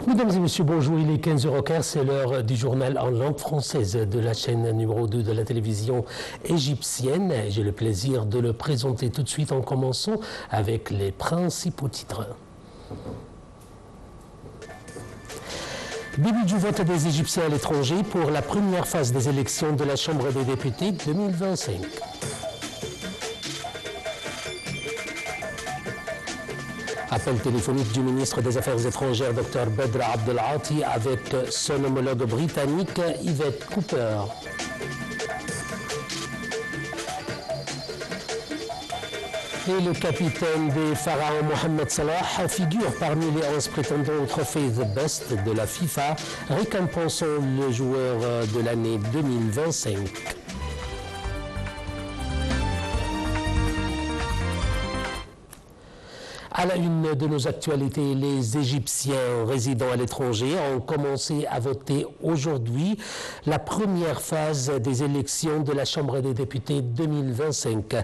Mesdames et messieurs, bonjour. Il est 15h au Caire, c'est l'heure du journal en langue française de la chaîne numéro 2 de la télévision égyptienne. J'ai le plaisir de le présenter tout de suite en commençant avec les principaux titres. Début du vote des Égyptiens à l'étranger pour la première phase des élections de la Chambre des députés 2025. Appel téléphonique du ministre des Affaires étrangères, Dr Badr Abdelati, avec son homologue britannique, Yvette Cooper. Et le capitaine des Pharaons, Mohamed Salah, figure parmi les 11 prétendants au trophée The Best de la FIFA, récompensant le joueur de l'année 2025. À la une de nos actualités, les Égyptiens résidant à l'étranger ont commencé à voter aujourd'hui la première phase des élections de la Chambre des députés 2025.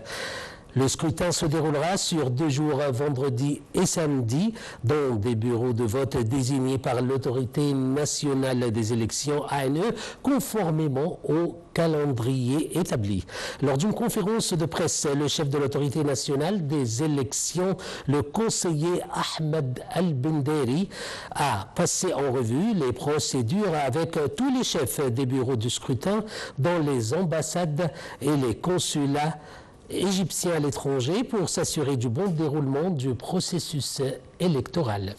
Le scrutin se déroulera sur 2 jours, vendredi et samedi, dans des bureaux de vote désignés par l'Autorité nationale des élections ANE, conformément au calendrier établi. Lors d'une conférence de presse, le chef de l'Autorité nationale des élections, le conseiller Ahmed Al-Benderi, a passé en revue les procédures avec tous les chefs des bureaux du scrutin dans les ambassades et les consulats égyptiens à l'étranger pour s'assurer du bon déroulement du processus électoral.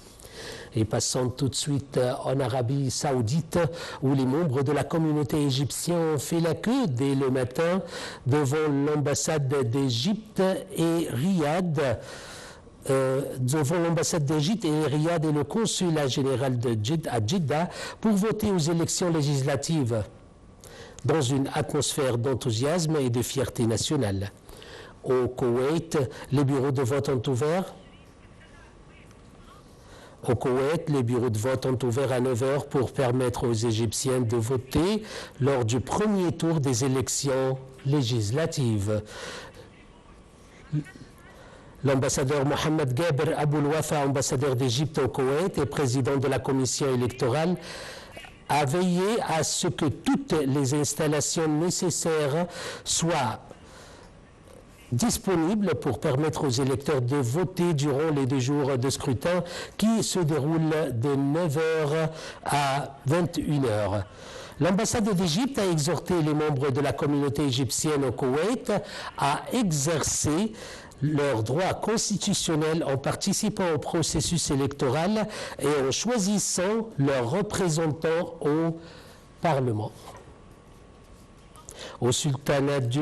Et passons tout de suite en Arabie Saoudite, où les membres de la communauté égyptienne ont fait la queue dès le matin devant l'ambassade d'Égypte et Riyad. Devant l'ambassade d'Égypte et Riyad et le consulat général à Jeddah pour voter aux élections législatives dans une atmosphère d'enthousiasme et de fierté nationale. Au Koweït, les bureaux de vote ont ouvert. Au Koweït, les bureaux de vote ont ouvert à 9h pour permettre aux Égyptiens de voter lors du premier tour des élections législatives. L'ambassadeur Mohamed Gaber Aboul Wafa, ambassadeur d'Égypte au Koweït et président de la commission électorale, a veillé à ce que toutes les installations nécessaires soient disponibles pour permettre aux électeurs de voter durant les 2 jours de scrutin qui se déroulent de 9h à 21h. L'ambassade d'Égypte a exhorté les membres de la communauté égyptienne au Koweït à exercer leurs droits constitutionnels en participant au processus électoral et en choisissant leurs représentants au Parlement. Au sultanat du...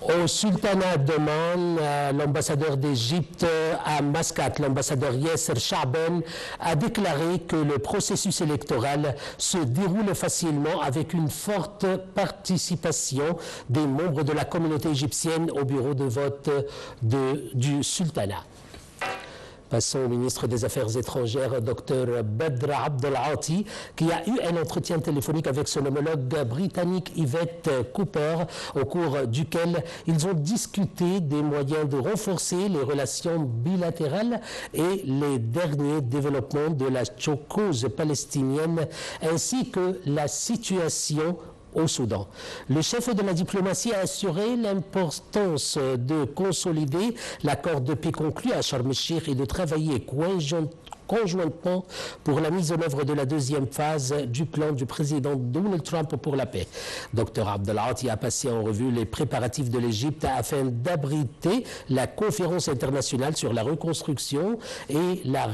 Au sultanat d'Oman, l'ambassadeur d'Égypte à Mascate, l'ambassadeur Yasser Chaben, a déclaré que le processus électoral se déroule facilement avec une forte participation des membres de la communauté égyptienne au bureau de vote du sultanat. Passons au ministre des Affaires étrangères, Dr Badr Abdelati, qui a eu un entretien téléphonique avec son homologue britannique Yvette Cooper, au cours duquel ils ont discuté des moyens de renforcer les relations bilatérales et les derniers développements de la cause palestinienne, ainsi que la situation au Soudan. Le chef de la diplomatie a assuré l'importance de consolider l'accord de paix conclu à Sharm el-Sheikh et de travailler conjointement pour la mise en œuvre de la 2e phase du plan du président Donald Trump pour la paix. Dr Abdelati a passé en revue les préparatifs de l'Égypte afin d'abriter la conférence internationale sur la reconstruction et la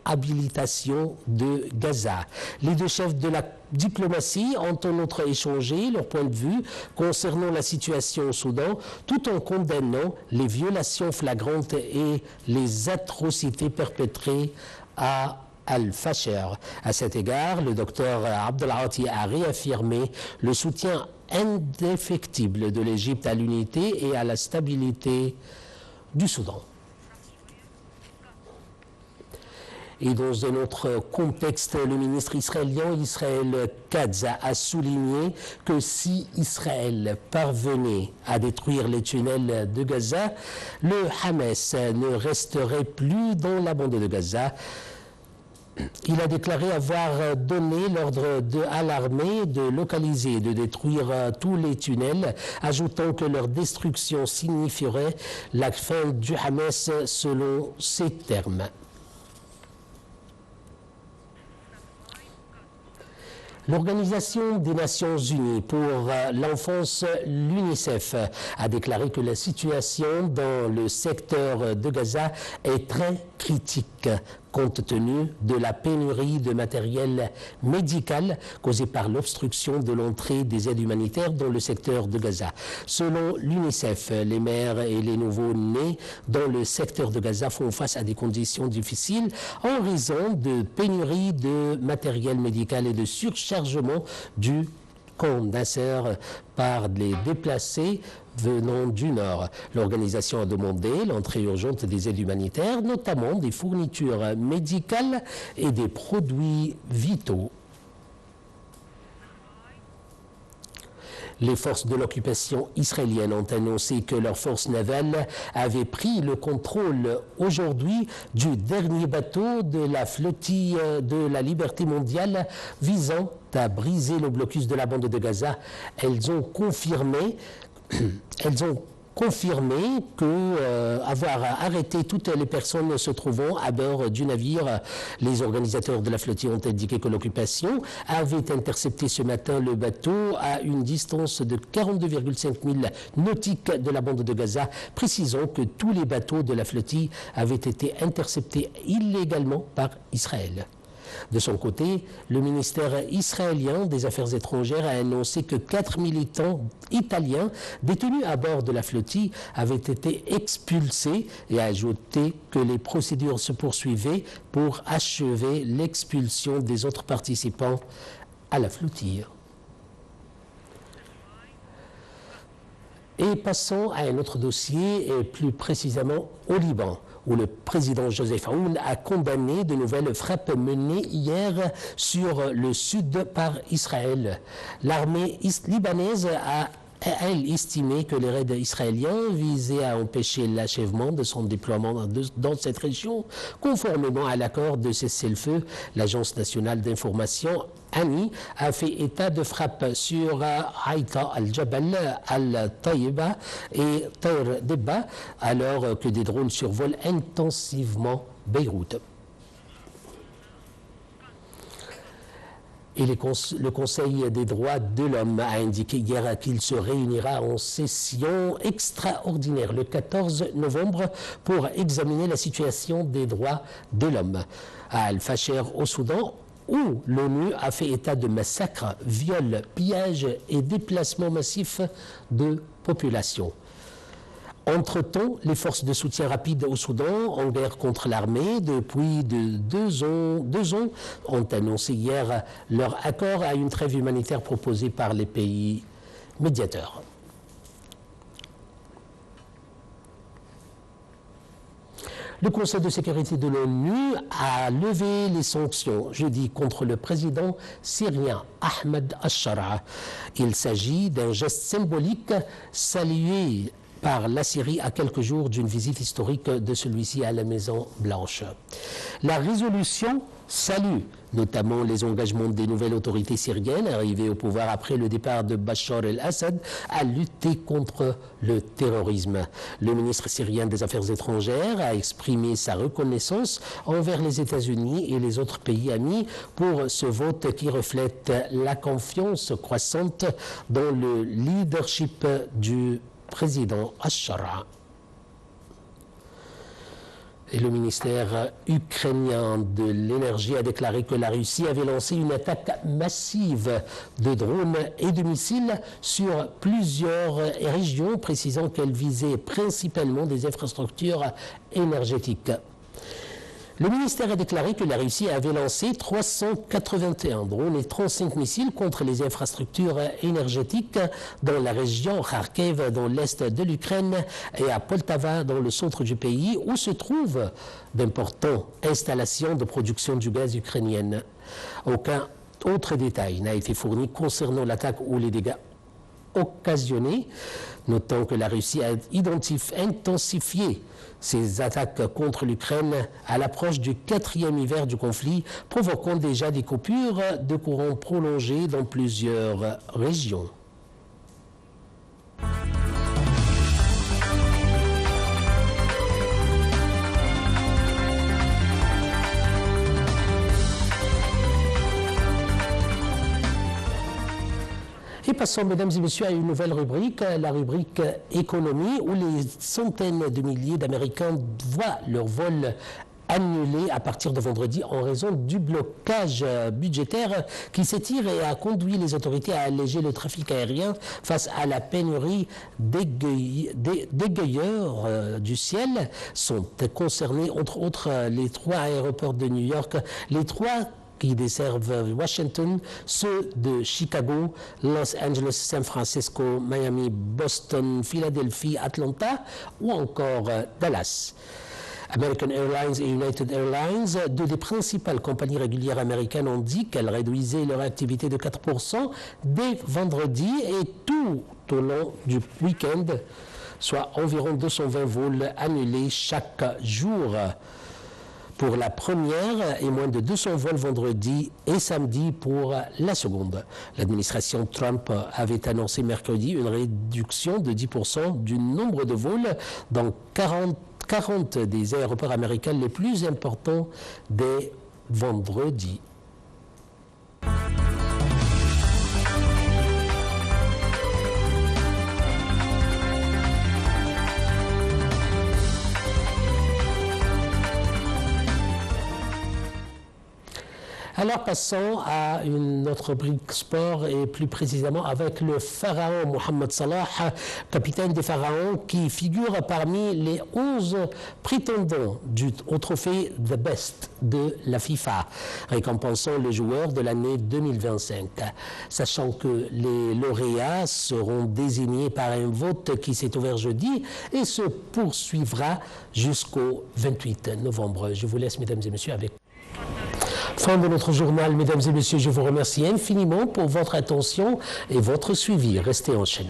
réhabilitation de Gaza. Les deux chefs de la diplomatie ont en outre échangé leur point de vue concernant la situation au Soudan, tout en condamnant les violations flagrantes et les atrocités perpétrées à Al-Fasher. À cet égard, le docteur Abdelati a réaffirmé le soutien indéfectible de l'Égypte à l'unité et à la stabilité du Soudan. Et dans un autre contexte, le ministre israélien Israël Katz a souligné que si Israël parvenait à détruire les tunnels de Gaza, le Hamas ne resterait plus dans la bande de Gaza. Il a déclaré avoir donné l'ordre à l'armée de localiser et de détruire tous les tunnels, ajoutant que leur destruction signifierait la fin du Hamas selon ses termes. L'Organisation des Nations Unies pour l'enfance, l'UNICEF, a déclaré que la situation dans le secteur de Gaza est très critique, compte tenu de la pénurie de matériel médical causée par l'obstruction de l'entrée des aides humanitaires dans le secteur de Gaza. Selon l'UNICEF, les mères et les nouveau-nés dans le secteur de Gaza font face à des conditions difficiles en raison de pénurie de matériel médical et de surchargement du camp Nasser par les déplacés venant du Nord. L'organisation a demandé l'entrée urgente des aides humanitaires, notamment des fournitures médicales et des produits vitaux. Les forces de l'occupation israélienne ont annoncé que leurs forces navales avaient pris le contrôle aujourd'hui du dernier bateau de la flottille de la liberté mondiale visant à briser le blocus de la bande de Gaza. Elles ont confirmé avoir arrêté toutes les personnes se trouvant à bord du navire. Les organisateurs de la flottille ont indiqué que l'occupation avait intercepté ce matin le bateau à une distance de 42,5 milles nautiques de la bande de Gaza, précisant que tous les bateaux de la flottille avaient été interceptés illégalement par Israël. De son côté, le ministère israélien des Affaires étrangères a annoncé que 4 militants italiens détenus à bord de la flottille avaient été expulsés et a ajouté que les procédures se poursuivaient pour achever l'expulsion des autres participants à la flottille. Et passons à un autre dossier, et plus précisément au Liban, où le président Joseph Aoun a condamné de nouvelles frappes menées hier sur le sud par Israël. L'armée libanaise a estimé que les raids israéliens visaient à empêcher l'achèvement de son déploiement dans cette région, conformément à l'accord de cessez-le-feu. L'Agence nationale d'information ANI a fait état de frappes sur Haïta al-Jabal, al-Taïba et Taïr Debba, alors que des drones survolent intensivement Beyrouth. Et le Conseil des droits de l'homme a indiqué hier qu'il se réunira en session extraordinaire le 14 novembre pour examiner la situation des droits de l'homme. À Al-Fasher, au Soudan, où l'ONU a fait état de massacres, viols, pillages et déplacements massifs de population. Entre-temps, les forces de soutien rapide au Soudan, en guerre contre l'armée depuis deux ans, ont annoncé hier leur accord à une trêve humanitaire proposée par les pays médiateurs. Le Conseil de sécurité de l'ONU a levé les sanctions jeudi contre le président syrien Ahmed al-Shara. Il s'agit d'un geste symbolique salué par la Syrie à quelques jours d'une visite historique de celui-ci à la Maison-Blanche. La résolution salue notamment les engagements des nouvelles autorités syriennes arrivées au pouvoir après le départ de Bachar el-Assad à lutter contre le terrorisme. Le ministre syrien des Affaires étrangères a exprimé sa reconnaissance envers les États-Unis et les autres pays amis pour ce vote qui reflète la confiance croissante dans le leadership du président al-Shara. Et le ministère ukrainien de l'énergie a déclaré que la Russie avait lancé une attaque massive de drones et de missiles sur plusieurs régions, précisant qu'elle visait principalement des infrastructures énergétiques. Le ministère a déclaré que la Russie avait lancé 381 drones et 35 missiles contre les infrastructures énergétiques dans la région Kharkiv, dans l'est de l'Ukraine, et à Poltava, dans le centre du pays, où se trouvent d'importantes installations de production du gaz ukrainienne. Aucun autre détail n'a été fourni concernant l'attaque ou les dégâts occasionnés, notant que la Russie a intensifié ses attaques contre l'Ukraine à l'approche du 4e hiver du conflit, provoquant déjà des coupures de courant prolongées dans plusieurs régions. Et passons, mesdames et messieurs, à une nouvelle rubrique, la rubrique économie, où les centaines de milliers d'Américains voient leur vol annulé à partir de vendredi en raison du blocage budgétaire qui s'étire et a conduit les autorités à alléger le trafic aérien face à la pénurie d'égayeurs du ciel. Sont concernés, entre autres, les 3 aéroports de New York, les 3 qui desservent Washington, ceux de Chicago, Los Angeles, San Francisco, Miami, Boston, Philadelphie, Atlanta ou encore Dallas. American Airlines et United Airlines, 2 des principales compagnies régulières américaines, ont dit qu'elles réduisaient leur activité de 4% dès vendredi et tout au long du week-end, soit environ 220 vols annulés chaque jour pour la première et moins de 200 vols vendredi et samedi pour la seconde. L'administration Trump avait annoncé mercredi une réduction de 10% du nombre de vols dans 40 des aéroports américains les plus importants dès vendredi. Alors passons à une autre rubrique sport et plus précisément avec le pharaon Mohamed Salah, capitaine des pharaons qui figure parmi les 11 prétendants au trophée The Best de la FIFA, récompensant le joueur de l'année 2025. Sachant que les lauréats seront désignés par un vote qui s'est ouvert jeudi et se poursuivra jusqu'au 28 novembre. Je vous laisse, mesdames et messieurs, avec fin de notre journal. Mesdames et messieurs, je vous remercie infiniment pour votre attention et votre suivi. Restez enchaînés.